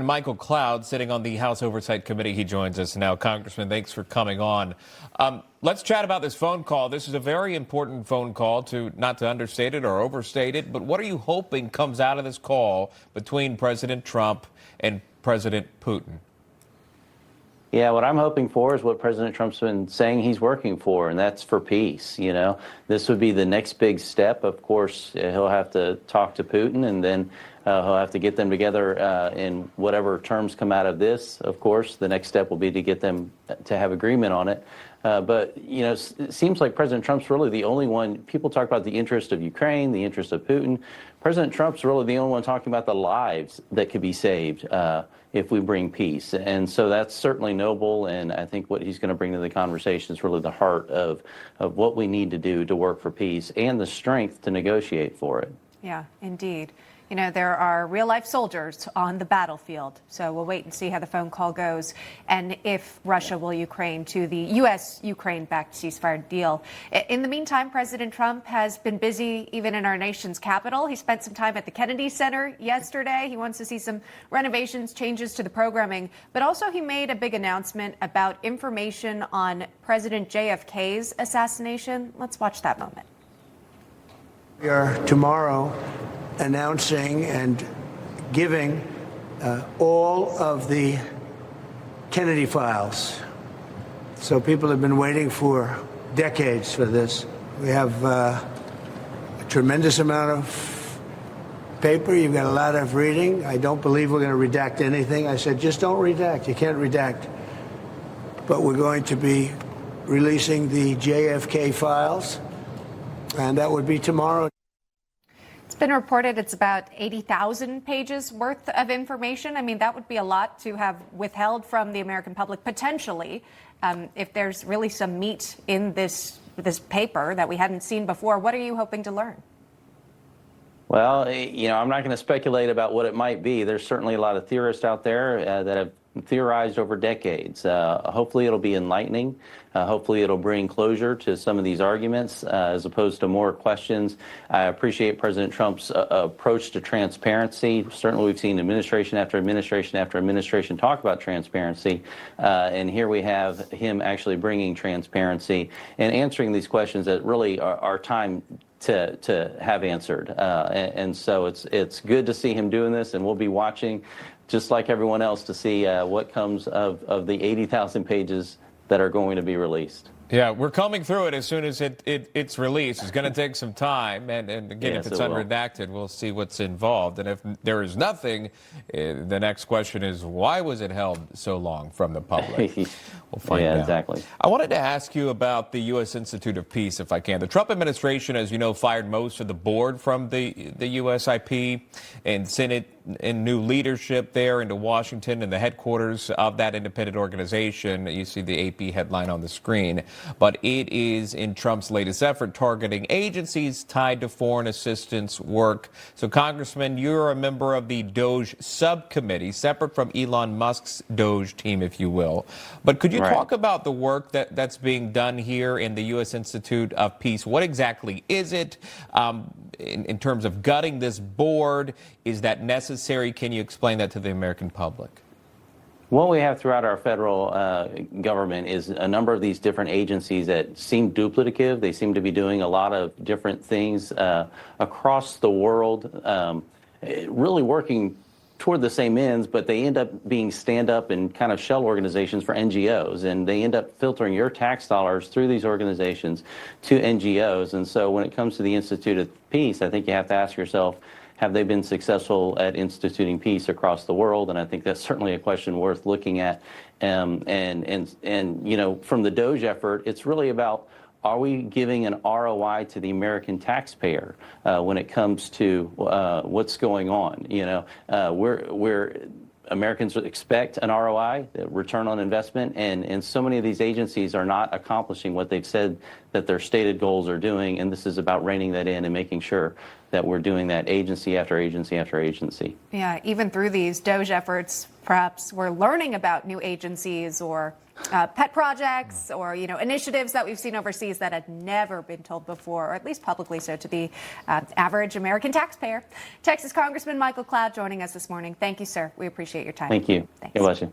Michael Cloud, sitting on the House Oversight Committee. He joins us now. Congressman, thanks for coming on. Let's chat about this phone call. This is a very important phone call, not to understate it or overstate it, but what are you hoping comes out of this call between President Trump and President Putin? Yeah, what I'm hoping for is what President Trump's been saying he's working for, and that's for peace. You know, this would be the next big step. Of course, he'll have to talk to Putin, and then he'll have to get them together in whatever terms come out of this. Of course, the next step will be to get them to have agreement on it. But, you know, it seems like President Trump's really the only one. People talk about the interest of Ukraine, the interest of Putin. President Trump's really the only one talking about the lives that could be saved if we bring peace. And so that's certainly noble. And I think what he's going to bring to the conversation is really the heart of what we need to do to work for peace and the strength to negotiate for it. Yeah, indeed. You know, there are real-life soldiers on the battlefield, so we'll wait and see how the phone call goes and if Russia will Ukraine to the U.S.-Ukraine-backed ceasefire deal. In the meantime, President Trump has been busy even in our nation's capital. He spent some time at the Kennedy Center yesterday. He wants to see some renovations, changes to the programming, but also he made a big announcement about information on President JFK's assassination. Let's watch that moment. We are tomorrow announcing and giving all of the Kennedy files. So people have been waiting for decades for this. We have a tremendous amount of paper. You've got a lot of reading. I don't believe we're going to redact anything. I said, just don't redact. You can't redact. But we're going to be releasing the JFK files, and that would be tomorrow. It's been reported it's about 80,000 pages worth of information. I mean, that would be a lot to have withheld from the American public, potentially, if there's really some meat in this paper that we hadn't seen before. What are you hoping to learn? Well, you know, I'm not going to speculate about what it might be. There's certainly a lot of theorists out there that have theorized over decades. Hopefully it'll be enlightening. Hopefully it'll bring closure to some of these arguments as opposed to more questions. I appreciate President Trump's approach to transparency. Certainly we've seen administration after administration after administration talk about transparency. And here we have him actually bringing transparency and answering these questions that really are time to have answered. And so it's good to see him doing this, and we'll be watching just like everyone else to see what comes of the 80,000 pages that are going to be released. Yeah, we're coming through it as soon as it's released. It's going to take some time, and again, yes, if it's unredacted, we'll see what's involved. And if there is nothing, the next question is, why was it held so long from the public? We'll find out. Yeah, exactly. I wanted to ask you about the U.S. Institute of Peace, if I can. The Trump administration, as you know, fired most of the board from the USIP and sent it in new leadership there into Washington and the headquarters of that independent organization. You see the AP headline on the screen. But it is in Trump's latest effort targeting agencies tied to foreign assistance work. So, Congressman, you're a member of the DOGE subcommittee, separate from Elon Musk's DOGE team, if you will. But could you talk about the work that's being done here in the U.S. Institute of Peace? What exactly is it in terms of gutting this board? Is that necessary? Can you explain that to the American public? What we have throughout our federal government is a number of these different agencies that seem duplicative. They seem to be doing a lot of different things across the world, really working toward the same ends, but they end up being stand-up and kind of shell organizations for NGOs, and they end up filtering your tax dollars through these organizations to NGOs. And so when it comes to the Institute of Peace, I think you have to ask yourself, have they been successful at instituting peace across the world? And I think that's certainly a question worth looking at. And you know, from the DOGE effort, it's really about, are we giving an ROI to the American taxpayer when it comes to what's going on? You know, Americans expect an ROI, a return on investment, and so many of these agencies are not accomplishing what they've said that their stated goals are doing, and this is about reining that in and making sure that we're doing that agency after agency after agency. Yeah, even through these DOGE efforts, perhaps we're learning about new agencies or pet projects or, initiatives that we've seen overseas that had never been told before, or at least publicly so, to the average American taxpayer. Texas Congressman Michael Cloud joining us this morning. Thank you, sir. We appreciate your time. Thank you. Thanks. God bless you.